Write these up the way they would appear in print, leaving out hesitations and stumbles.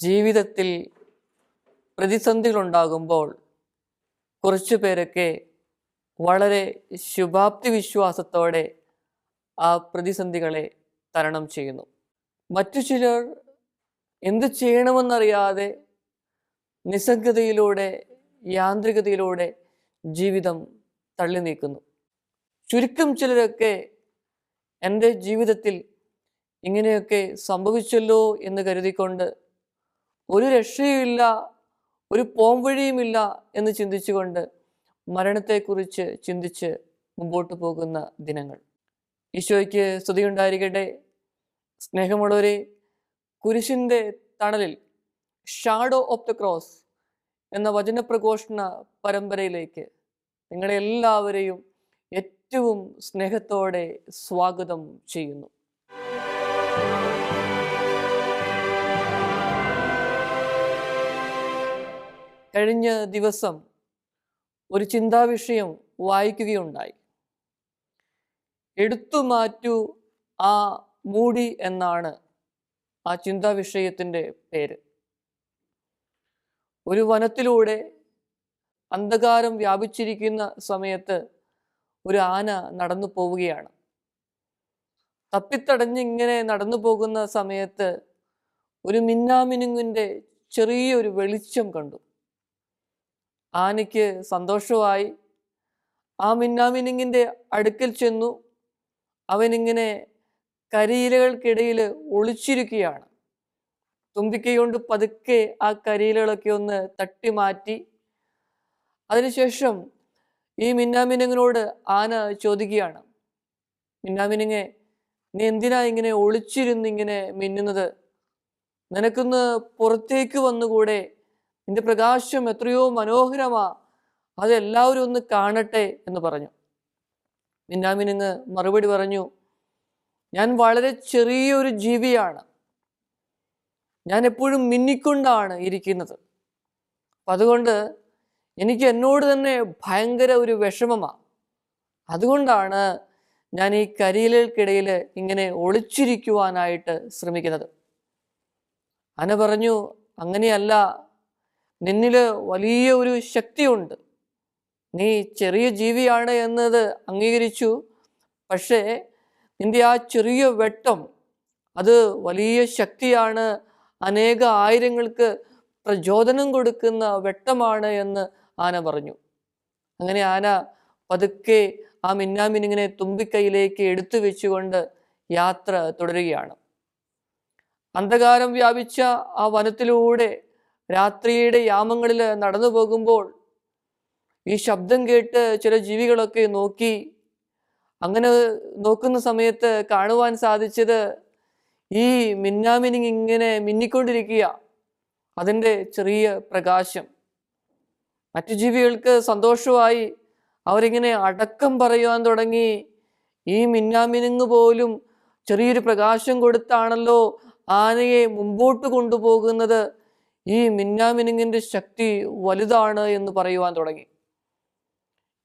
ജീവിതത്തിൽ പ്രതിസന്ധികളുണ്ടാകുമ്പോൾ കുറച്ചു പേരൊക്കെ വളരെ ശുഭാപ്തി വിശ്വാസത്തോടെ ആ പ്രതിസന്ധികളെ തരണം ചെയ്യുന്നു. മറ്റു ചിലർ എന്തു ചെയ്യണമെന്നറിയാതെ നിസ്സംഗതയിലൂടെ, യാന്ത്രികതയിലൂടെ ജീവിതം തള്ളി നീക്കുന്നു. ചുരുക്കം ചിലരൊക്കെ എൻ്റെ ജീവിതത്തിൽ ഇങ്ങനെയൊക്കെ സംഭവിച്ചല്ലോ എന്ന് കരുതിക്കൊണ്ട് ഒരു രക്ഷയുമില്ല, ഒരു പോംവഴിയുമില്ല എന്ന് ചിന്തിച്ചുകൊണ്ട് മരണത്തെക്കുറിച്ച് ചിന്തിച്ച് മുമ്പോട്ട് പോകുന്ന ദിനങ്ങൾ. ഈശോയ്ക്ക് സ്തുതിയുണ്ടായിരിക്കട്ടെ. സ്നേഹമുള്ളവരെ, കുരിശിൻ്റെ തണലിൽ ഷാഡോ ഓഫ് ദ ക്രോസ് എന്ന വചനപ്രഘോഷണ പരമ്പരയിലേക്ക് നിങ്ങളെ എല്ലാവരെയും ഏറ്റവും സ്നേഹത്തോടെ സ്വാഗതം ചെയ്യുന്നു. കഴിഞ്ഞ ദിവസം ഒരു ചിന്താവിഷയം വായിക്കുകയുണ്ടായി. എടുത്തു മാറ്റൂ ആ മൂടി എന്നാണ് ആ ചിന്താവിഷയത്തിൻ്റെ പേര്. ഒരു വനത്തിലൂടെ അന്ധകാരം വ്യാപിച്ചിരിക്കുന്ന സമയത്ത് ഒരു ആന നടന്നു പോവുകയാണ്. തപ്പിത്തടഞ്ഞിങ്ങനെ നടന്നു പോകുന്ന സമയത്ത് ഒരു മിന്നാമിനുങ്ങിൻ്റെ ചെറിയൊരു വെളിച്ചം കണ്ടു. ആനയ്ക്ക് സന്തോഷമായി. ആ മിന്നാമിനുങ്ങിൻ്റെ അടുക്കൽ ചെന്നു. അവനിങ്ങനെ കരിയിലകൾക്കിടയിൽ ഒളിച്ചിരിക്കുകയാണ്. തുമ്പിക്കൈകൊണ്ട് പതുക്കെ ആ കരിയിലകളൊക്കെ ഒന്ന് തട്ടി മാറ്റി. അതിനുശേഷം ഈ മിന്നാമിനുങ്ങിനോട് ആന ചോദിക്കുകയാണ്, മിന്നാമിനുങ്ങെ, നീ എന്തിനാ ഇങ്ങനെ ഒളിച്ചിരുന്നിങ്ങനെ മിന്നുന്നത്? നിനക്കൊന്ന് പുറത്തേക്ക് വന്നുകൂടെ? നിന്റെ പ്രകാശം എത്രയോ മനോഹരമാ, അതെല്ലാവരും ഒന്ന് കാണട്ടെ എന്ന് പറഞ്ഞു. മിന്നാമിനുങ്ങ് മറുപടി പറഞ്ഞു, ഞാൻ വളരെ ചെറിയൊരു ജീവിയാണ്, ഞാൻ എപ്പോഴും മിന്നിക്കൊണ്ടാണ് ഇരിക്കുന്നത്. അതുകൊണ്ട് എനിക്ക് എന്നോട് തന്നെ ഭയങ്കര ഒരു വിഷമമാണ്. അതുകൊണ്ടാണ് ഞാൻ ഈ കരിയിലകൾക്കിടയിൽ ഇങ്ങനെ ഒളിച്ചിരിക്കുവാനായിട്ട് ശ്രമിക്കുന്നത്. ആന പറഞ്ഞു, അങ്ങനെയല്ല, നിന്നിൽ വലിയ ഒരു ശക്തിയുണ്ട്. നീ ചെറിയ ജീവിയാണ് എന്നത് അംഗീകരിച്ചു. പക്ഷേ നിന്റെ ആ ചെറിയ വെട്ടം അത് വലിയ ശക്തിയാണ്, അനേക ആയിരങ്ങൾക്ക് പ്രചോദനം കൊടുക്കുന്ന വെട്ടമാണ് എന്ന് ആന പറഞ്ഞു. അങ്ങനെ ആന പതുക്കെ ആ മിന്നാമിനുങ്ങിനെ തുമ്പിക്കൈയിലേക്ക് എടുത്തു വെച്ചുകൊണ്ട് യാത്ര തുടരുകയാണ്. അന്ധകാരം വ്യാപിച്ച ആ വനത്തിലൂടെ രാത്രിയുടെ യാമങ്ങളിൽ നടന്നു പോകുമ്പോൾ ഈ ശബ്ദം കേട്ട് ചില ജീവികളൊക്കെ നോക്കി. അങ്ങനെ നോക്കുന്ന സമയത്ത് കാണുവാൻ സാധിച്ചത് ഈ മിന്നാമിനുങ്ങ് ഇങ്ങനെ മിന്നിക്കൊണ്ടിരിക്കുക, അതിൻ്റെ ചെറിയ പ്രകാശം. മറ്റു ജീവികൾക്ക് സന്തോഷമായി. അവരിങ്ങനെ അടക്കം പറയുവാൻ തുടങ്ങി, ഈ മിന്നാമിനുങ്ങ് പോലും ചെറിയൊരു പ്രകാശം കൊടുത്താണല്ലോ ആനയെ മുമ്പോട്ട് കൊണ്ടുപോകുന്നത്. ഈ മിന്നാമിനുങ്ങിൻ്റെ ശക്തി വലുതാണ് എന്ന് പറയുവാൻ തുടങ്ങി.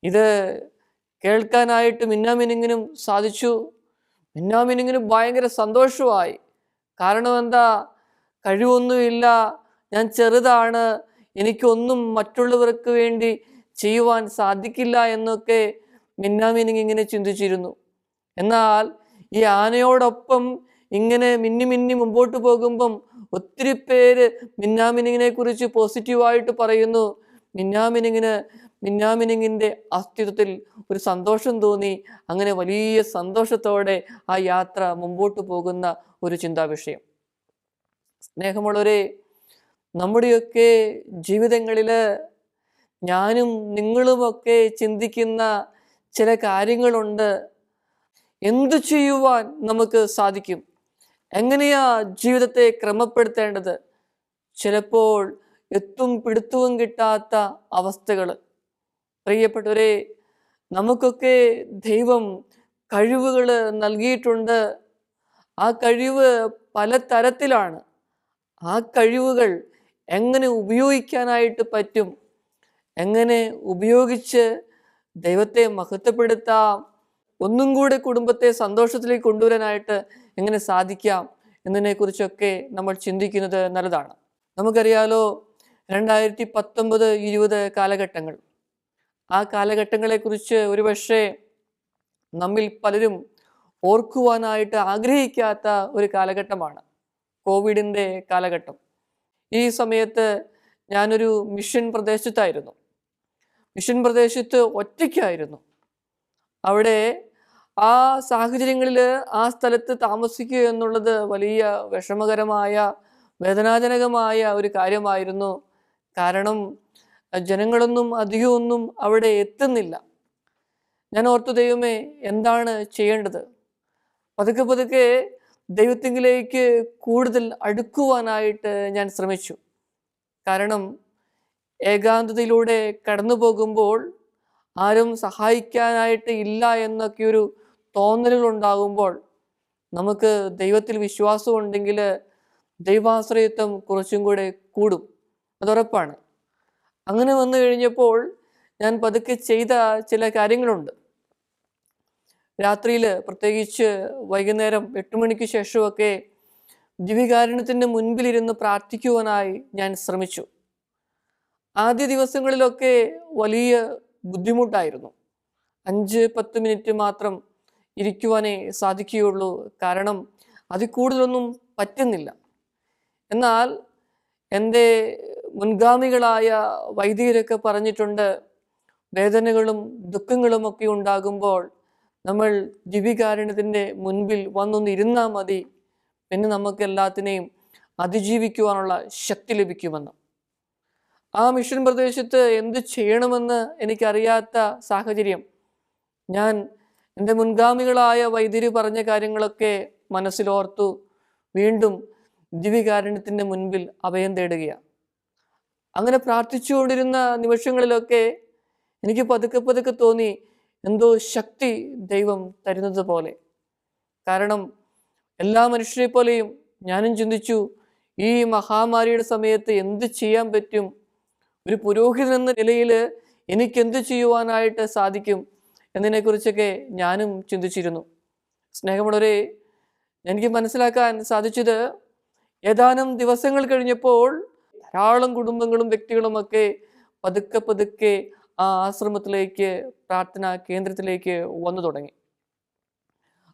ഇത് കേൾക്കാനായിട്ട് മിന്നാമിനുങ്ങിനും സാധിച്ചു. മിന്നാമിനുങ്ങിന് ഭയങ്കര സന്തോഷമായി. കാരണം എന്താ? കഴിവൊന്നുമില്ല, ഞാൻ ചെറുതാണ്, എനിക്കൊന്നും മറ്റുള്ളവർക്ക് വേണ്ടി ചെയ്യുവാൻ സാധിക്കില്ല എന്നൊക്കെ മിന്നാമിനുങ്ങ് ഇങ്ങനെ ചിന്തിച്ചിരുന്നു. എന്നാൽ ഈ ആനയോടൊപ്പം ഇങ്ങനെ മിന്നി മിന്നി മുമ്പോട്ട് പോകുമ്പം ഒത്തിരി പേര് മിന്നാമിനുങ്ങിനെ കുറിച്ച് പോസിറ്റീവായിട്ട് പറയുന്നു. മിന്നാമിനുങ്ങിൻ്റെ അസ്തിത്വത്തിൽ ഒരു സന്തോഷം തോന്നി. അങ്ങനെ വലിയ സന്തോഷത്തോടെ ആ യാത്ര മുമ്പോട്ട് പോകുന്ന ഒരു ചിന്താവിഷയം. സ്നേഹമുള്ളവരെ, നമ്മുടെയൊക്കെ ജീവിതങ്ങളിൽ ഞാനും നിങ്ങളുമൊക്കെ ചിന്തിക്കുന്ന ചില കാര്യങ്ങളുണ്ട്. എന്തു ചെയ്യുവാൻ നമുക്ക് സാധിക്കും? എങ്ങനെയാ ജീവിതത്തെ ക്രമപ്പെടുത്തേണ്ടത്? ചിലപ്പോൾ എത്തും പിടുത്തവും കിട്ടാത്ത അവസ്ഥകൾ. പ്രിയപ്പെട്ടവരെ, നമുക്കൊക്കെ ദൈവം കഴിവുകൾ നൽകിയിട്ടുണ്ട്. ആ കഴിവ് പല തരത്തിലാണ്. ആ കഴിവുകൾ എങ്ങനെ ഉപയോഗിക്കാനായിട്ട് പറ്റും, എങ്ങനെ ഉപയോഗിച്ച് ദൈവത്തെ മഹത്വപ്പെടുത്താം, ഒന്നും കൂടെ കുടുംബത്തെ സന്തോഷത്തിലേക്ക് കൊണ്ടുവരാനായിട്ട് എങ്ങനെ സാധിക്കാം എന്നതിനെക്കുറിച്ചൊക്കെ നമ്മൾ ചിന്തിക്കുന്നത് നല്ലതാണ്. നമുക്കറിയാലോ, 2019-20 കാലഘട്ടങ്ങൾ. ആ കാലഘട്ടങ്ങളെക്കുറിച്ച് ഒരുപക്ഷെ നമ്മിൽ പലരും ഓർക്കുവാനായിട്ട് ആഗ്രഹിക്കാത്ത ഒരു കാലഘട്ടമാണ് കോവിഡിൻ്റെ കാലഘട്ടം. ഈ സമയത്ത് ഞാനൊരു മിഷൻ പ്രദേശത്തായിരുന്നു. മിഷൻ പ്രദേശത്ത് ഒറ്റയ്ക്കായിരുന്നു. അവിടെ ആ സാഹചര്യങ്ങളിൽ ആ സ്ഥലത്ത് താമസിക്കുക എന്നുള്ളത് വലിയ വിഷമകരമായ, വേദനാജനകമായ ഒരു കാര്യമായിരുന്നു. കാരണം ജനങ്ങളൊന്നും അധികമൊന്നും അവിടെ എത്തുന്നില്ല. ഞാൻ ഓർത്തു, ദൈവമേ, എന്താണ് ചെയ്യേണ്ടത്? പതുക്കെ പതുക്കെ ദൈവത്തിങ്കിലേക്ക് കൂടുതൽ അടുക്കുവാനായിട്ട് ഞാൻ ശ്രമിച്ചു. കാരണം ഏകാന്തതയിലൂടെ കടന്നു പോകുമ്പോൾ ആരും സഹായിക്കാനായിട്ട് ഇല്ല എന്നൊക്കെ ഒരു തോന്നലുകൾ ഉണ്ടാകുമ്പോൾ നമുക്ക് ദൈവത്തിൽ വിശ്വാസം ഉണ്ടെങ്കിൽ ദൈവാശ്രയത്വം കുറച്ചും കൂടെ കൂടും, അതുറപ്പാണ്. അങ്ങനെ വന്നു കഴിഞ്ഞപ്പോൾ ഞാൻ പതുക്കെ ചെയ്ത ചില കാര്യങ്ങളുണ്ട്. രാത്രിയിൽ, പ്രത്യേകിച്ച് വൈകുന്നേരം 8 മണിക്ക് ശേഷമൊക്കെ ദിവ്യകാരുണ്യത്തിൻ്റെ മുൻപിലിരുന്ന് പ്രാർത്ഥിക്കുവാനായി ഞാൻ ശ്രമിച്ചു. ആദ്യ ദിവസങ്ങളിലൊക്കെ വലിയ ബുദ്ധിമുട്ടായിരുന്നു. 5-10 മിനിറ്റ് മാത്രം ഇരിക്കുവാനേ സാധിക്കുകയുള്ളൂ. കാരണം അതിൽ കൂടുതലൊന്നും പറ്റുന്നില്ല. എന്നാൽ എൻ്റെ മുൻഗാമികളായ വൈദികരൊക്കെ പറഞ്ഞിട്ടുണ്ട്, വേദനകളും ദുഃഖങ്ങളും ഒക്കെ ഉണ്ടാകുമ്പോൾ നമ്മൾ ദിവ്യകാരുണ്യത്തിൻ്റെ മുൻപിൽ വന്നൊന്ന് ഇരുന്നാൽ മതി, പിന്നെ നമുക്ക് എല്ലാത്തിനെയും അതിജീവിക്കുവാനുള്ള ശക്തി ലഭിക്കുമെന്ന്. ആ മിഷൻ പ്രദേശത്ത് എന്ത് ചെയ്യണമെന്ന് എനിക്കറിയാത്ത സാഹചര്യം, ഞാൻ എൻ്റെ മുൻഗാമികളായ വൈദ്യര് പറഞ്ഞ കാര്യങ്ങളൊക്കെ മനസ്സിലോർത്തു വീണ്ടും ദിവ്യകാരുണ്യത്തിൻ്റെ മുൻപിൽ അഭയം തേടുകയാണ്. അങ്ങനെ പ്രാർത്ഥിച്ചുകൊണ്ടിരുന്ന നിമിഷങ്ങളിലൊക്കെ എനിക്ക് പതുക്കെ പതുക്കെ തോന്നി, എന്തോ ശക്തി ദൈവം തരുന്നത് പോലെ. കാരണം എല്ലാ മനുഷ്യരെ പോലെയും ഞാനും ചിന്തിച്ചു, ഈ മഹാമാരിയുടെ സമയത്ത് എന്ത് ചെയ്യാൻ പറ്റും? ഒരു പുരോഹിതൻ എന്ന നിലയിൽ എനിക്കെന്ത് ചെയ്യുവാനായിട്ട് സാധിക്കും എന്നതിനെക്കുറിച്ചൊക്കെ ഞാനും ചിന്തിച്ചിരുന്നു. സ്നേഹമുള്ളവരെ, എനിക്ക് മനസ്സിലാക്കാൻ സാധിച്ചത്, ഏതാനും ദിവസങ്ങൾ കഴിഞ്ഞപ്പോൾ ധാരാളം കുടുംബങ്ങളും വ്യക്തികളുമൊക്കെ പതുക്കെ പതുക്കെ ആ ആശ്രമത്തിലേക്ക്, പ്രാർത്ഥനാ കേന്ദ്രത്തിലേക്ക് വന്നു തുടങ്ങി.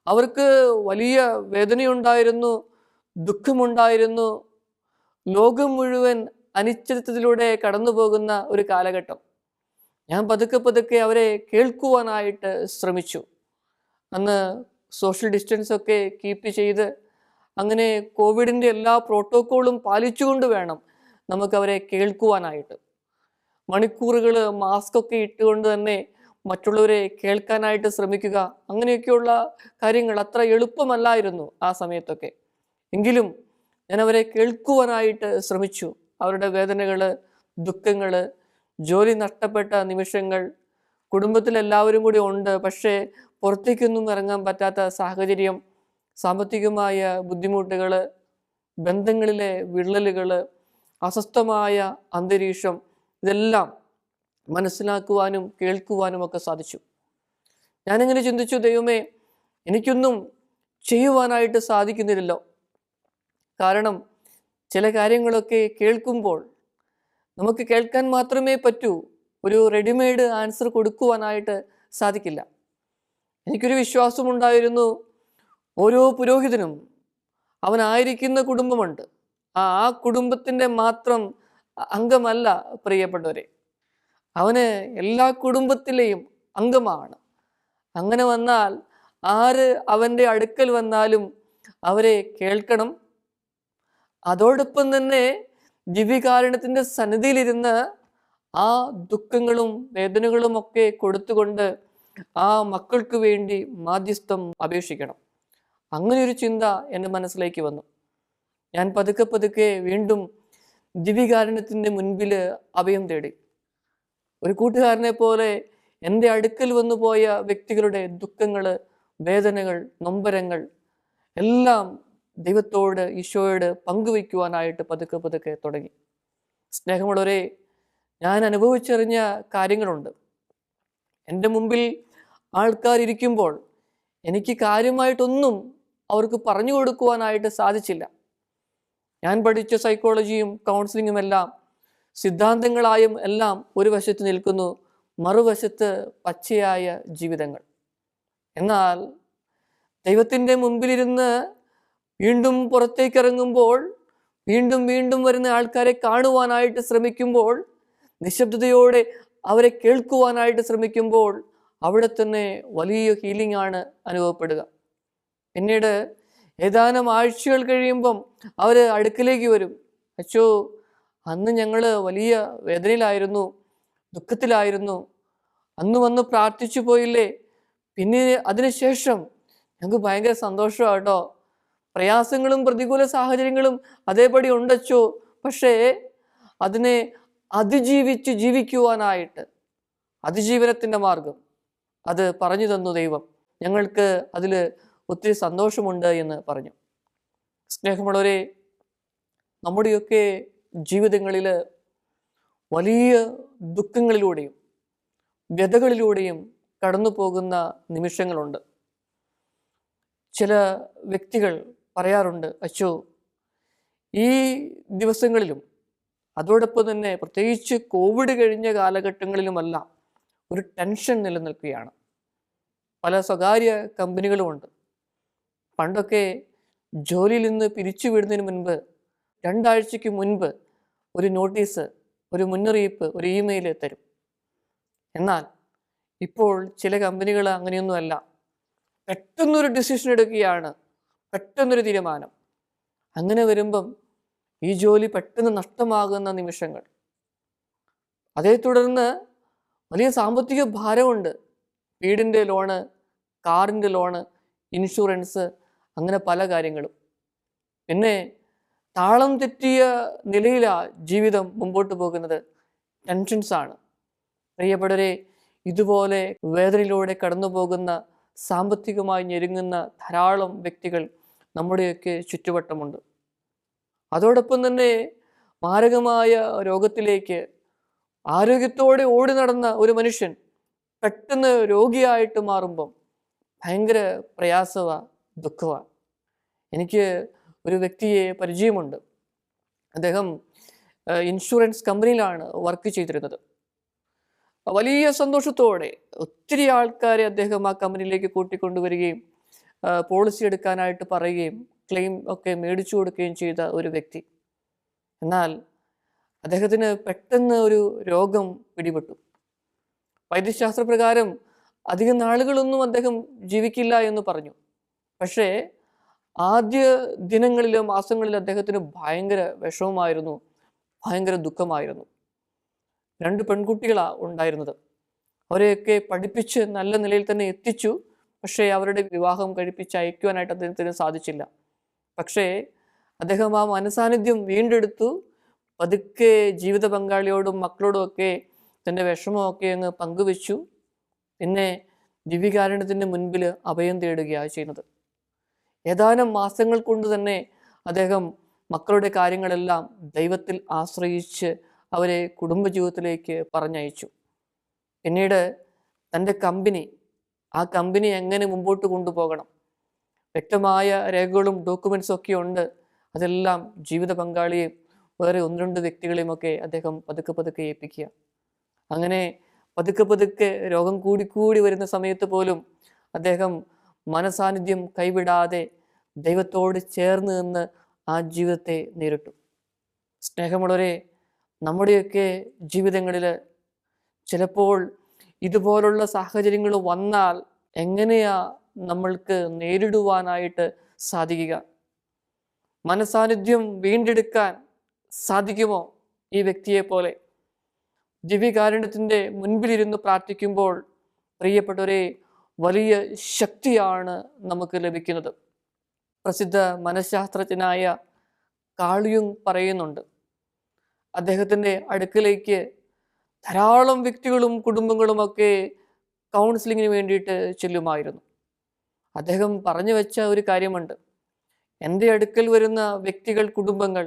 അവർക്ക് വലിയ വേദനയുണ്ടായിരുന്നു, ദുഃഖമുണ്ടായിരുന്നു. ലോകം മുഴുവൻ അനിശ്ചിതത്വത്തിലൂടെ കടന്നു പോകുന്ന ഒരു കാലഘട്ടം. ഞാൻ പതുക്കെ പതുക്കെ അവരെ കേൾക്കുവാനായിട്ട് ശ്രമിച്ചു. അന്ന് സോഷ്യൽ ഡിസ്റ്റൻസ് ഒക്കെ കീപ്പ് ചെയ്ത്, അങ്ങനെ കോവിഡിൻ്റെ എല്ലാ പ്രോട്ടോക്കോളും പാലിച്ചുകൊണ്ട് വേണം നമുക്കവരെ കേൾക്കുവാനായിട്ട്. മണിക്കൂറുകൾ മാസ്ക് ഒക്കെ ഇട്ടുകൊണ്ട് തന്നെ മറ്റുള്ളവരെ കേൾക്കാനായിട്ട് ശ്രമിക്കുക, അങ്ങനെയൊക്കെയുള്ള കാര്യങ്ങൾ അത്ര എളുപ്പമല്ലായിരുന്നു ആ സമയത്തൊക്കെ. എങ്കിലും ഞാൻ അവരെ കേൾക്കുവാനായിട്ട് ശ്രമിച്ചു. അവരുടെ വേദനകൾ, ദുഃഖങ്ങൾ, ജോലി നഷ്ടപ്പെട്ട നിമിഷങ്ങൾ, കുടുംബത്തിലെല്ലാവരും കൂടി ഉണ്ട്, പക്ഷേ പുറത്തേക്കൊന്നും ഇറങ്ങാൻ പറ്റാത്ത സാഹചര്യം, സാമ്പത്തികമായ ബുദ്ധിമുട്ടുകൾ, ബന്ധങ്ങളിലെ വിള്ളലുകൾ, അസ്വസ്ഥമായ അന്തരീക്ഷം, ഇതെല്ലാം മനസ്സിലാക്കുവാനും കേൾക്കുവാനും ഒക്കെ സാധിച്ചു. ഞാനിങ്ങനെ ചിന്തിച്ചു, ദൈവമേ, എനിക്കൊന്നും ചെയ്യുവാനായിട്ട് സാധിക്കുന്നില്ലല്ലോ. കാരണം ചില കാര്യങ്ങളൊക്കെ കേൾക്കുമ്പോൾ നമുക്ക് കേൾക്കാൻ മാത്രമേ പറ്റൂ, ഒരു റെഡിമെയ്ഡ് ആൻസർ കൊടുക്കുവാനായിട്ട് സാധിക്കില്ല. എനിക്കൊരു വിശ്വാസമുണ്ടായിരുന്നു, ഓരോ പുരോഹിതനും അവനായിരിക്കുന്ന കുടുംബമുണ്ട്, ആ കുടുംബത്തിൻ്റെ മാത്രം അംഗമല്ല പ്രിയപ്പെട്ടവരെ, അവന് എല്ലാ കുടുംബത്തിലെയും അംഗമാണ്. അങ്ങനെ വന്നാൽ ആര് അവൻ്റെ അടുക്കൽ വന്നാലും അവരെ കേൾക്കണം. അതോടൊപ്പം തന്നെ ദിവ്യകാരുണ്യത്തിൻ്റെ സന്നിധിയിലിരുന്ന് ആ ദുഃഖങ്ങളും വേദനകളും ഒക്കെ കൊടുത്തുകൊണ്ട് ആ മക്കൾക്ക് വേണ്ടി മാധ്യസ്ഥം അപേക്ഷിക്കണം. അങ്ങനെ ഒരു ചിന്ത എൻ്റെ മനസ്സിലേക്ക് വന്നു. ഞാൻ പതുക്കെ പതുക്കെ വീണ്ടും ദിവ്യകാരുണ്യത്തിൻ്റെ മുൻപിൽ അഭയം തേടി. ഒരു കൂട്ടുകാരനെ പോലെ എൻ്റെ അടുക്കൽ വന്നു പോയ വ്യക്തികളുടെ ദുഃഖങ്ങൾ, വേദനകൾ, നൊമ്പരങ്ങൾ എല്ലാം ദൈവത്തോട്, ഈശോയോട് പങ്കുവയ്ക്കുവാനായിട്ട് പതുക്കെ പതുക്കെ തുടങ്ങി. സ്നേഹമുള്ളവരെ, ഞാൻ അനുഭവിച്ചറിഞ്ഞ കാര്യങ്ങളുണ്ട്. എൻ്റെ മുമ്പിൽ ആൾക്കാരിയ്ക്കുമ്പോൾ എനിക്ക് കാര്യമായിട്ടൊന്നും അവർക്ക് പറഞ്ഞു കൊടുക്കുവാനായിട്ട് സാധിച്ചില്ല. ഞാൻ പഠിച്ച സൈക്കോളജിയും കൗൺസിലിങ്ങും എല്ലാം സിദ്ധാന്തങ്ങളായും എല്ലാം ഒരു വശത്ത് നിൽക്കുന്നു, മറുവശത്ത് പച്ചയായ ജീവിതങ്ങൾ. എന്നാൽ ദൈവത്തിൻ്റെ മുമ്പിലിരുന്ന് വീണ്ടും പുറത്തേക്കിറങ്ങുമ്പോൾ, വീണ്ടും വീണ്ടും വരുന്ന ആൾക്കാരെ കാണുവാനായിട്ട് ശ്രമിക്കുമ്പോൾ, നിശബ്ദതയോടെ അവരെ കേൾക്കുവാനായിട്ട് ശ്രമിക്കുമ്പോൾ അവിടെ തന്നെ വലിയ ഹീലിംഗ് ആണ് അനുഭവപ്പെടുക. പിന്നീട് ഏതാനും ആഴ്ചകൾ കഴിയുമ്പം അവർ അടുക്കിലേക്ക് വരും. അച്ചോ, അന്ന് ഞങ്ങൾ വലിയ വേദനയിലായിരുന്നു, ദുഃഖത്തിലായിരുന്നു, അന്ന് വന്ന് പ്രാർത്ഥിച്ചു പോയില്ലേ, പിന്നെ അതിനുശേഷം ഞങ്ങൾക്ക് ഭയങ്കര സന്തോഷമാണ് കേട്ടോ, പ്രയാസങ്ങളും പ്രതികൂല സാഹചര്യങ്ങളും അതേപടി ഉണ്ടച്ചോ, പക്ഷേ അതിനെ അതിജീവിച്ച് ജീവിക്കുവാനായിട്ട് അതിജീവനത്തിൻ്റെ മാർഗം അത് പറഞ്ഞു തന്നു ദൈവം, ഞങ്ങൾക്ക് അതിൽ ഒത്തിരി സന്തോഷമുണ്ട് എന്ന് പറഞ്ഞു. സ്നേഹമുള്ളവരെ, നമ്മുടെയൊക്കെ ജീവിതങ്ങളിൽ വലിയ ദുഃഖങ്ങളിലൂടെയും വ്യതകളിലൂടെയും കടന്നു പോകുന്ന നിമിഷങ്ങളുണ്ട്. ചില വ്യക്തികൾ പറയാറുണ്ട്, അച്ചോ, ഈ ദിവസങ്ങളിലും അതോടൊപ്പം തന്നെ പ്രത്യേകിച്ച് കോവിഡ് കഴിഞ്ഞ കാലഘട്ടങ്ങളിലുമെല്ലാം ഒരു ടെൻഷൻ നിലനിൽക്കുകയാണ്. പല സ്വകാര്യ കമ്പനികളുമുണ്ട്. പണ്ടൊക്കെ ജോലിയിൽ നിന്ന് പിരിച്ചുവിടുന്നതിന് മുൻപ് 2 ആഴ്ചയ്ക്ക് മുൻപ് ഒരു നോട്ടീസ്, ഒരു മുന്നറിയിപ്പ്, ഒരു ഇമെയിൽ തരും. എന്നാൽ ഇപ്പോൾ ചില കമ്പനികൾ അങ്ങനെയൊന്നുമല്ല. പെട്ടെന്നൊരു ഡിസിഷൻ എടുക്കുകയാണ്, പെട്ടെന്നൊരു തീരുമാനം. അങ്ങനെ വരുമ്പം ഈ ജോലി പെട്ടെന്ന് നഷ്ടമാകുന്ന നിമിഷങ്ങൾ. അതേ തുടർന്ന് വലിയ സാമ്പത്തിക ഭാരമുണ്ട്. വീടിൻ്റെ ലോണ്, കാറിൻ്റെ ലോണ്, ഇൻഷുറൻസ്, അങ്ങനെ പല കാര്യങ്ങളും. പിന്നെ താളം തെറ്റിയ നിലയിലാണ് ജീവിതം മുമ്പോട്ട് പോകുന്നത്. ടെൻഷൻസാണ്. പ്രിയപ്പെട്ടവരെ, ഇതുപോലെ വേദനയിലൂടെ കടന്നു പോകുന്ന, സാമ്പത്തികമായി ഞെരുങ്ങുന്ന ധാരാളം വ്യക്തികൾ നമ്മുടെയൊക്കെ ചുറ്റുവട്ടമുണ്ട്. അതോടൊപ്പം തന്നെ മാരകമായ രോഗത്തിലേക്ക് ആരോഗ്യത്തോടെ ഓടി നടന്ന ഒരു മനുഷ്യൻ പെട്ടെന്ന് രോഗിയായിട്ട് മാറുമ്പം ഭയങ്കര പ്രയാസമാണ്, ദുഃഖമാണ്. എനിക്ക് ഒരു വ്യക്തിയെ പരിചയമുണ്ട്. അദ്ദേഹം ഇൻഷുറൻസ് കമ്പനിയിലാണ് വർക്ക് ചെയ്തിരുന്നത്. വലിയ സന്തോഷത്തോടെ ഒത്തിരി ആൾക്കാരെ അദ്ദേഹം ആ കമ്പനിയിലേക്ക് കൂട്ടിക്കൊണ്ടുവരികയും പോളിസി എടുക്കാനായിട്ട് പറയുകയും ക്ലെയിം ഒക്കെ മേടിച്ചു കൊടുക്കുകയും ചെയ്ത ഒരു വ്യക്തി. എന്നാൽ അദ്ദേഹത്തിന് പെട്ടെന്ന് ഒരു രോഗം പിടിപെട്ടു. വൈദ്യശാസ്ത്രപ്രകാരം അധികം നാളുകളൊന്നും അദ്ദേഹം ജീവിക്കില്ല എന്ന് പറഞ്ഞു. പക്ഷേ ആദ്യ ദിനങ്ങളിലോ മാസങ്ങളിലോ അദ്ദേഹത്തിന് ഭയങ്കര വിഷമമായിരുന്നു, ഭയങ്കര ദുഃഖമായിരുന്നു. 2 പെൺകുട്ടികളാണ് ഉണ്ടായിരുന്നത്. അവരെയൊക്കെ പഠിപ്പിച്ച് നല്ല നിലയിൽ തന്നെ എത്തിച്ചു. പക്ഷേ അവരുടെ വിവാഹം കഴിപ്പിച്ച് അയക്കുവാനായിട്ട് അദ്ദേഹത്തിന് സാധിച്ചില്ല. പക്ഷേ അദ്ദേഹം ആ മനസാന്നിധ്യം വീണ്ടെടുത്തു. പതുക്കെ ജീവിത പങ്കാളിയോടും മക്കളോടും ഒക്കെ തൻ്റെ വിഷമമൊക്കെ അങ്ങ് പങ്കുവെച്ചു. പിന്നെ ദിവ്യകാരുണ്യത്തിൻ്റെ മുൻപിൽ അഭയം തേടുകയാണ് ചെയ്യുന്നത്. ഏതാനും മാസങ്ങൾ കൊണ്ട് തന്നെ അദ്ദേഹം മക്കളുടെ കാര്യങ്ങളെല്ലാം ദൈവത്തിൽ ആശ്രയിച്ച് അവരെ കുടുംബജീവിതത്തിലേക്ക് പറഞ്ഞയച്ചു. പിന്നീട് തൻ്റെ ആ കമ്പനി എങ്ങനെ മുമ്പോട്ട് കൊണ്ടുപോകണം, വ്യക്തമായ രേഖകളും ഡോക്യുമെൻറ്റ്സും ഒക്കെ ഉണ്ട്. അതെല്ലാം ജീവിത പങ്കാളിയെയും വേറെ 1-2 വ്യക്തികളെയും ഒക്കെ അദ്ദേഹം പതുക്കെ ഏൽപ്പിക്കുക. അങ്ങനെ പതുക്കെ രോഗം കൂടി വരുന്ന സമയത്ത് പോലും അദ്ദേഹം മനസാന്നിധ്യം കൈവിടാതെ ദൈവത്തോട് ചേർന്ന് നിന്ന് ആ ജീവിതത്തെ നേരിട്ടു. സ്നേഹമുള്ളവരെ, നമ്മുടെയൊക്കെ ജീവിതങ്ങളിൽ ചിലപ്പോൾ ഇതുപോലുള്ള സാഹചര്യങ്ങൾ വന്നാൽ എങ്ങനെയാ നമ്മൾക്ക് നേരിടുവാനായിട്ട് സാധിക്കുക? മനസാന്നിധ്യം വീണ്ടെടുക്കാൻ സാധിക്കുമോ? ഈ വ്യക്തിയെ പോലെ ദിവ്യകാരുണ്യത്തിൻ്റെ മുൻപിലിരുന്ന് പ്രാർത്ഥിക്കുമ്പോൾ പ്രിയപ്പെട്ടവരെ, വലിയ ശക്തിയാണ് നമുക്ക് ലഭിക്കുന്നത്. പ്രസിദ്ധ മനഃശാസ്ത്രജ്ഞനായ കാൾ യുങ് പറയുന്നുണ്ട്, അദ്ദേഹത്തിൻ്റെ അടുക്കലേക്ക് ധാരാളം വ്യക്തികളും കുടുംബങ്ങളുമൊക്കെ കൗൺസിലിങ്ങിന് വേണ്ടിയിട്ട് ചെല്ലുമായിരുന്നു. അദ്ദേഹം പറഞ്ഞു വെച്ച ഒരു കാര്യമുണ്ട്, എൻ്റെ അടുക്കൽ വരുന്ന വ്യക്തികൾ, കുടുംബങ്ങൾ,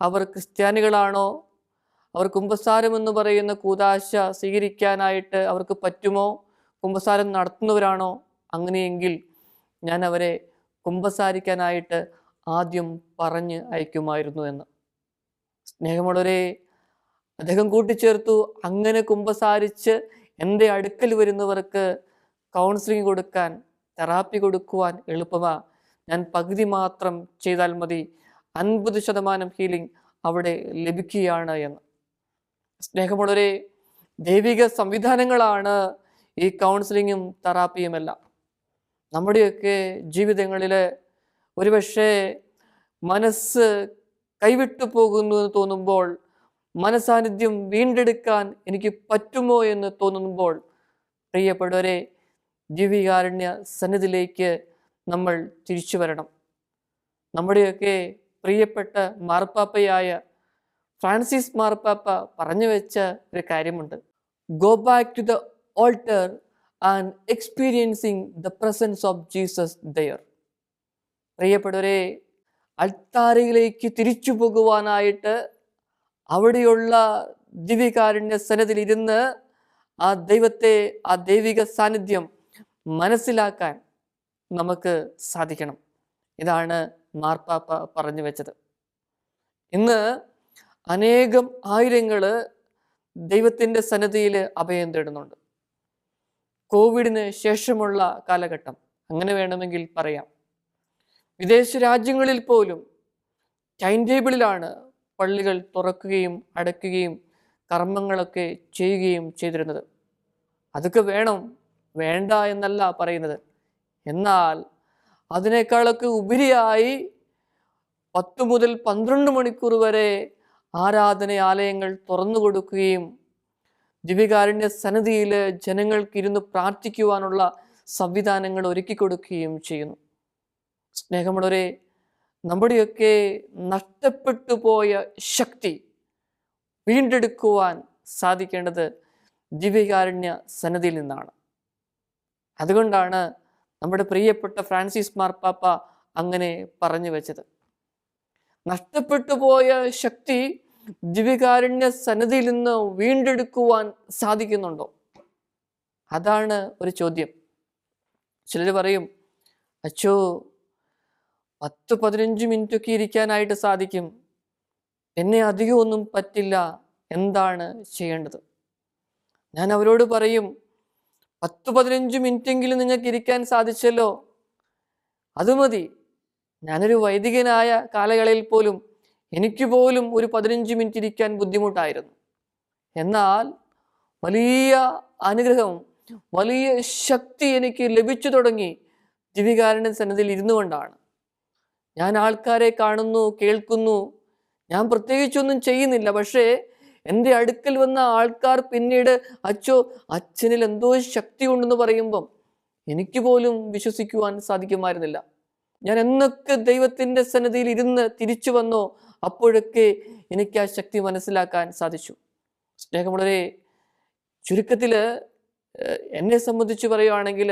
അവർ ക്രിസ്ത്യാനികളാണോ, അവർ കുമ്പസാരം എന്ന് പറയുന്ന കൂദാശ സ്വീകരിക്കാനായിട്ട് അവർക്ക് പറ്റുമോ, കുമ്പസാരം നടത്തുന്നവരാണോ, അങ്ങനെയെങ്കിൽ ഞാൻ അവരെ കുമ്പസാരിക്കാനായിട്ട് ആദ്യം പറഞ്ഞ് അയക്കുമായിരുന്നു എന്ന്. സ്നേഹമുള്ളവരെ, അദ്ദേഹം കൂട്ടിച്ചേർത്തു, അങ്ങനെ കുമ്പസാരിച്ച് എൻ്റെ അടുക്കൽ വരുന്നവർക്ക് കൗൺസിലിംഗ് കൊടുക്കാൻ, തെറാപ്പി കൊടുക്കുവാൻ എളുപ്പമാ. ഞാൻ പകുതി മാത്രം ചെയ്താൽ മതി, 50% ഹീലിംഗ് അവിടെ ലഭിക്കുകയാണ് എന്ന്. സ്നേഹമുള്ളവരെ, ദൈവിക സംവിധാനങ്ങളാണ് ഈ കൗൺസിലിങ്ങും തെറാപ്പിയുമെല്ലാം. നമ്മുടെയൊക്കെ ജീവിതങ്ങളിൽ ഒരുപക്ഷെ മനസ്സ് കൈവിട്ടു പോകുന്നു എന്ന് തോന്നുമ്പോൾ, മനസാന്നിധ്യം വീണ്ടെടുക്കാൻ എനിക്ക് പറ്റുമോ എന്ന് തോന്നുമ്പോൾ, പ്രിയപ്പെട്ടവരെ, ദിവ്യകാരുണ്യ സന്നിധിയിലേക്ക് നമ്മൾ തിരിച്ചു വരണം. നമ്മുടെയൊക്കെ പ്രിയപ്പെട്ട മാർപ്പാപ്പയായ ഫ്രാൻസിസ് മാർപ്പാപ്പ പറഞ്ഞു വെച്ച ഒരു കാര്യമുണ്ട്. Go back to the altar and experiencing the presence of Jesus there. പ്രിയപ്പെട്ടവരെ, അൾത്താരയിലേക്ക് തിരിച്ചു പോകുവാനായിട്ട് അവിടെയുള്ള ദിവ്യകാരുണ്യ സന്നിധിയിൽ ഇരുന്ന് ആ ദൈവത്തെ, ആ ദൈവിക സാന്നിധ്യം മനസ്സിലാക്കാൻ നമുക്ക് സാധിക്കണം. ഇതാണ് മാർപ്പാപ്പ പറഞ്ഞു വെച്ചത്. ഇന്ന് അനേകം ആയിരങ്ങൾ ദൈവത്തിൻ്റെ സന്നിധിയിൽ അഭയം തേടുന്നുണ്ട്. കോവിഡിന് ശേഷമുള്ള കാലഘട്ടം അങ്ങനെ വേണമെങ്കിൽ പറയാം. വിദേശ രാജ്യങ്ങളിൽ പോലും ടൈം ടേബിളിലാണ് പള്ളികൾ തുറക്കുകയും അടയ്ക്കുകയും കർമ്മങ്ങളൊക്കെ ചെയ്യുകയും ചെയ്തിരുന്നത്. അതൊക്കെ വേണം, വേണ്ട എന്നല്ല പറയുന്നത്. എന്നാൽ അതിനേക്കാളൊക്കെ ഉപരിയായി 10 മുതൽ 12 മണിക്കൂർ വരെ ആരാധനാലയങ്ങൾ തുറന്നു കൊടുക്കുകയും ദിവ്യകാരുണ്യ സന്നിധിയിൽ ജനങ്ങൾക്ക് ഇരുന്ന് പ്രാർത്ഥിക്കുവാനുള്ള സംവിധാനങ്ങൾ ഒരുക്കി കൊടുക്കുകയും ചെയ്യുന്നു. സ്നേഹമുള്ളവരെ, നമ്മുടെയൊക്കെ നഷ്ടപ്പെട്ടു പോയ ശക്തി വീണ്ടെടുക്കുവാൻ സാധിക്കേണ്ടത് ദിവ്യകാരുണ്യ സന്നിധിയിൽ നിന്നാണ്. അതുകൊണ്ടാണ് നമ്മുടെ പ്രിയപ്പെട്ട ഫ്രാൻസിസ് മാർപ്പാപ്പ അങ്ങനെ പറഞ്ഞു വെച്ചത്. നഷ്ടപ്പെട്ടു പോയ ശക്തി ദിവ്യകാരുണ്യ സന്നിധിയിൽ നിന്ന് വീണ്ടെടുക്കുവാൻ സാധിക്കുന്നുണ്ടോ? അതാണ് ഒരു ചോദ്യം. ചിലർ പറയും, അച്ചോ 10-15 മിനിറ്റൊക്കെ ഇരിക്കാനായിട്ട് സാധിക്കും, എന്നെ അധികമൊന്നും പറ്റില്ല, എന്താണ് ചെയ്യേണ്ടത്? ഞാൻ അവരോട് പറയും, 10-15 മിനിറ്റെങ്കിലും നിങ്ങൾക്ക് ഇരിക്കാൻ സാധിച്ചല്ലോ, അത് മതി. ഞാനൊരു വൈദികനായ കാലയളവിൽ പോലും എനിക്ക് പോലും ഒരു 15 മിനിറ്റ് ഇരിക്കാൻ ബുദ്ധിമുട്ടായിരുന്നു. എന്നാൽ വലിയ അനുഗ്രഹം, വലിയ ശക്തി എനിക്ക് ലഭിച്ചു തുടങ്ങി ദിവ്യകാരുണ്യ സന്നിധിയിൽ ഇരുന്നു കൊണ്ടാണ്. ഞാൻ ആൾക്കാരെ കാണുന്നു, കേൾക്കുന്നു, ഞാൻ പ്രത്യേകിച്ചൊന്നും ചെയ്യുന്നില്ല. പക്ഷേ എൻ്റെ അടുക്കൽ വന്ന ആൾക്കാർ പിന്നീട് അച്ചോ, അച്ഛനിൽ എന്തോ ശക്തി ഉണ്ടെന്ന് പറയുമ്പം എനിക്ക് പോലും വിശ്വസിക്കുവാൻ സാധിക്കുമായിരുന്നില്ല. ഞാൻ എന്നൊക്കെ ദൈവത്തിൻ്റെ സന്നിധിയിൽ ഇരുന്ന് തിരിച്ചു വന്നോ, അപ്പോഴൊക്കെ എനിക്ക് ആ ശക്തി മനസ്സിലാക്കാൻ സാധിച്ചു. സ്നേഹമുള്ളവരെ, ചുരുക്കത്തിൽ എന്നെ സംബന്ധിച്ച് പറയുകയാണെങ്കിൽ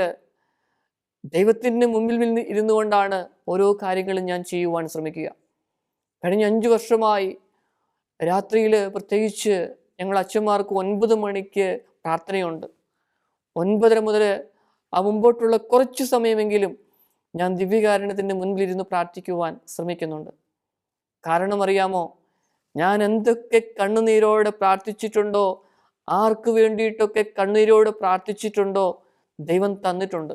ദൈവത്തിൻ്റെ മുമ്പിൽ ഇരുന്നു കൊണ്ടാണ് ഓരോ കാര്യങ്ങളും ഞാൻ ചെയ്യുവാൻ ശ്രമിക്കുക. കഴിഞ്ഞ 5 വർഷമായി രാത്രിയിൽ പ്രത്യേകിച്ച് ഞങ്ങൾ അച്ഛന്മാർക്ക് 9 മണിക്ക് പ്രാർത്ഥനയുണ്ട്. 9:30 മുതൽ ആ മുമ്പോട്ടുള്ള കുറച്ച് സമയമെങ്കിലും ഞാൻ ദിവ്യകാരുണ്യത്തിൻ്റെ മുൻപിലിരുന്ന് പ്രാർത്ഥിക്കുവാൻ ശ്രമിക്കുന്നുണ്ട്. കാരണം അറിയാമോ, ഞാൻ എന്തൊക്കെ കണ്ണുനീരോടെ പ്രാർത്ഥിച്ചിട്ടുണ്ടോ, ആർക്ക് വേണ്ടിയിട്ടൊക്കെ കണ്ണുനീരോടെ പ്രാർത്ഥിച്ചിട്ടുണ്ടോ, ദൈവം തന്നിട്ടുണ്ട്.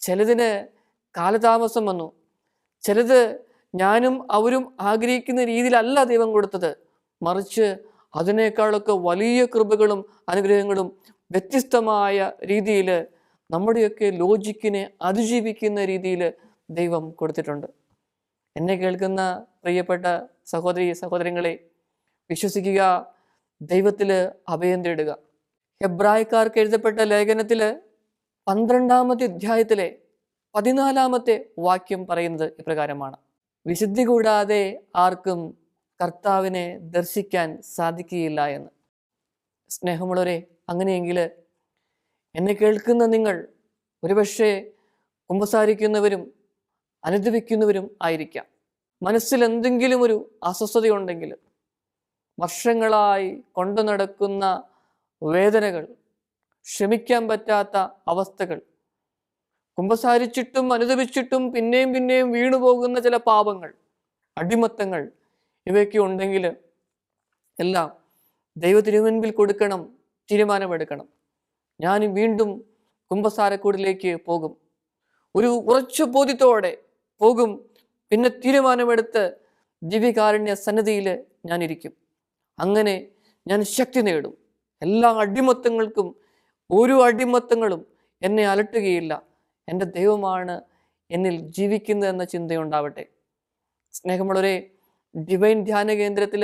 ചിലതിന് കാലതാമസം വന്നു, ചിലത് ഞാനും അവരും ആഗ്രഹിക്കുന്ന രീതിയിലല്ല ദൈവം കൊടുത്തത്, മറിച്ച് അതിനേക്കാളൊക്കെ വലിയ കൃപകളും അനുഗ്രഹങ്ങളും വ്യത്യസ്തമായ രീതിയിൽ നമ്മുടെയൊക്കെ ലോജിക്കിനെ അതിജീവിക്കുന്ന രീതിയിൽ ദൈവം കൊടുത്തിട്ടുണ്ട്. എന്നെ കേൾക്കുന്ന പ്രിയപ്പെട്ട സഹോദരി സഹോദരങ്ങളെ, വിശ്വസിക്കുക, ദൈവത്തിൽ അഭയം തേടുക. ഹെബ്രായക്കാർക്ക് എഴുതപ്പെട്ട ലേഖനത്തിൽ 12-ാമത്തെ അധ്യായത്തിലെ 14-ാമത്തെ വാക്യം പറയുന്നത് ഇപ്രകാരമാണ്: വിശുദ്ധി കൂടാതെ ആർക്കും കർത്താവിനെ ദർശിക്കാൻ സാധിക്കുകയില്ല എന്ന്. സ്നേഹമുള്ളവരെ, അങ്ങനെയെങ്കിൽ എന്നെ കേൾക്കുന്ന നിങ്ങൾ ഒരുപക്ഷെ കുമ്പസാരിക്കുന്നവരും അനുദപിക്കുന്നവരും ആയിരിക്കാം. മനസ്സിൽ എന്തെങ്കിലും ഒരു അസ്വസ്ഥതയുണ്ടെങ്കിൽ, വർഷങ്ങളായി കൊണ്ടു നടക്കുന്ന വേദനകൾ, ക്ഷമിക്കാൻ പറ്റാത്ത അവസ്ഥകൾ, കുമ്പസാരിച്ചിട്ടും അനുദപിച്ചിട്ടും പിന്നെയും പിന്നെയും വീണുപോകുന്ന ചില പാപങ്ങൾ, അടിമത്തങ്ങൾ, ഇവയൊക്കെ ഉണ്ടെങ്കിൽ എല്ലാം ദൈവ തിരുമുൻപിൽ കൊടുക്കണം, തീരുമാനമെടുക്കണം. ഞാൻ വീണ്ടും കുമ്പസാരക്കൂടിലേക്ക് പോകും, ഒരു ഉറച്ച ബോധ്യത്തോടെ പോകും. പിന്നെ തീരുമാനമെടുത്ത് ദിവ്യകാരുണ്യ സന്നിധിയിൽ ഞാനിരിക്കും. അങ്ങനെ ഞാൻ ശക്തി നേടും. എല്ലാ അടിമത്തങ്ങൾക്കും, ഒരു അടിമത്തങ്ങളും എന്നെ അലട്ടുകയില്ല. എൻ്റെ ദൈവമാണ് എന്നിൽ ജീവിക്കുന്നതെന്ന ചിന്തയുണ്ടാവട്ടെ. സ്നേഹമുള്ളവരെ, ഡിവൈൻ ധ്യാന കേന്ദ്രത്തിൽ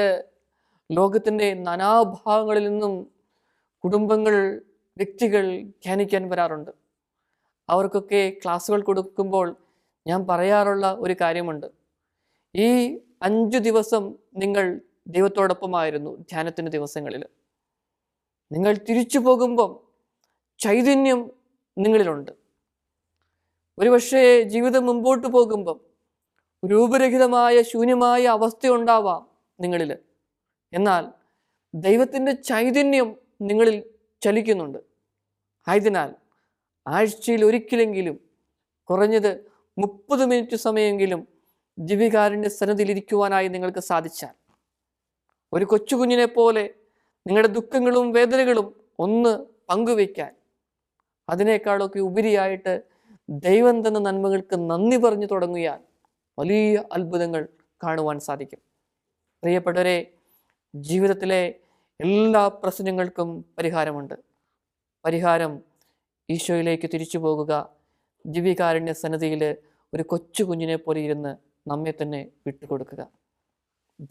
ലോകത്തിൻ്റെ നാനാഭാഗങ്ങളിൽ നിന്നും കുടുംബങ്ങൾ, വ്യക്തികൾ ധ്യാനിക്കാൻ വരാറുണ്ട്. അവർക്കൊക്കെ ക്ലാസ്സുകൾ കൊടുക്കുമ്പോൾ ഞാൻ പറയാറുള്ള ഒരു കാര്യമുണ്ട്. ഈ 5 ദിവസം നിങ്ങൾ ദൈവത്തോടൊപ്പമായിരുന്നു ധ്യാനത്തിൻ്റെ ദിവസങ്ങളിൽ. നിങ്ങൾ തിരിച്ചു പോകുമ്പം ചൈതന്യം നിങ്ങളിലുണ്ട്. ഒരുപക്ഷെ ജീവിതം മുമ്പോട്ട് പോകുമ്പം രൂപരഹിതമായ ശൂന്യമായ അവസ്ഥയുണ്ടാവാം നിങ്ങളിൽ. എന്നാൽ ദൈവത്തിൻ്റെ ചൈതന്യം നിങ്ങളിൽ ചലിക്കുന്നുണ്ട്. ആയതിനാൽ ആഴ്ചയിൽ ഒരിക്കലെങ്കിലും കുറഞ്ഞത് 30 മിനിറ്റ് സമയമെങ്കിലും ദിവ്യകാരുണ്യ സന്നിധിയിലിരിക്കുവാനായി നിങ്ങൾക്ക് സാധിച്ചാൽ, ഒരു കൊച്ചുകുഞ്ഞിനെ പോലെ നിങ്ങളുടെ ദുഃഖങ്ങളും വേദനകളും ഒന്ന് പങ്കുവയ്ക്കാൻ, അതിനേക്കാളൊക്കെ ഉപരിയായിട്ട് ദൈവം തന്ന നന്മകൾക്ക് നന്ദി പറഞ്ഞു തുടങ്ങിയാൽ വലിയ അത്ഭുതങ്ങൾ കാണുവാൻ സാധിക്കും. പ്രിയപ്പെട്ടവരെ, ജീവിതത്തിലെ എല്ലാ പ്രശ്നങ്ങൾക്കും പരിഹാരമുണ്ട്. പരിഹാരം ഈശോയിലേക്ക് തിരിച്ചു പോകുക, ദിവ്യകാരുണ്യ സന്നിധിയിൽ ഒരു കൊച്ചു കുഞ്ഞിനെ പോലെ ഇരുന്ന് നമ്മെ തന്നെ വിട്ടുകൊടുക്കുക.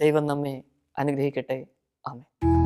ദൈവം നമ്മെ അനുഗ്രഹിക്കട്ടെ. ആമേൻ.